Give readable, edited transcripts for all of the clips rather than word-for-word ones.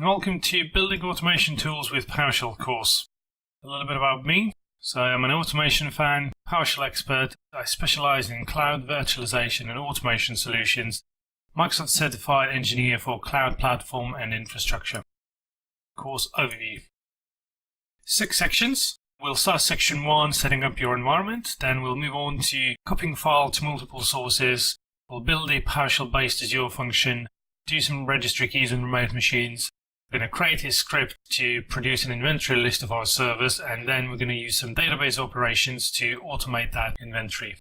Welcome to Building Automation Tools with PowerShell course. A little bit about me. So I'm an automation fan, PowerShell expert. I specialize in cloud virtualization and automation solutions. Microsoft certified engineer for cloud platform and infrastructure. Course overview. 6 sections. We'll start section 1, setting up your environment. Then we'll move on to copying file to multiple sources. We'll build a PowerShell-based Azure function, do some registry keys on remote machines. We're going to create a script to produce an inventory list of our servers, and then we're going to use some database operations to automate that inventory.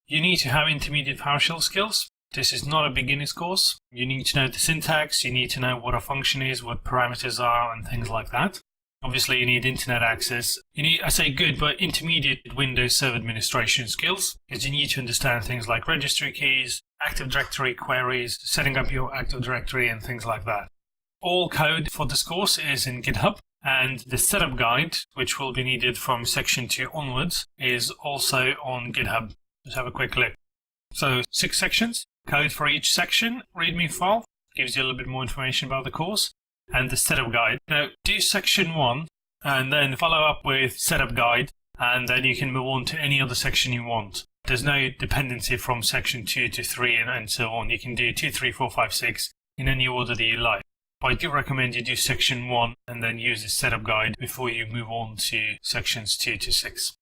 You need to have intermediate PowerShell skills. This is not a beginner's course. You need to know the syntax, you need to know what a function is, what parameters are, and things like that. Obviously, you need internet access. You need, I say good, but intermediate Windows Server administration skills, because you need to understand things like registry keys, Active Directory queries, setting up your Active Directory, and things like that. All code for this course is in GitHub, and the setup guide, which will be needed from section 2 onwards, is also on GitHub. Let's have a quick look. So 6 sections, code for each section, README file, gives you a little bit more information about the course, and the setup guide. Now do section 1, and then follow up with setup guide, and then you can move on to any other section you want. There's no dependency from section 2 to 3 and so on. You can do 2, 3, 4, 5, 6 in any order that you like. I do recommend you do section 1 and then use the setup guide before you move on to sections 2 to 6.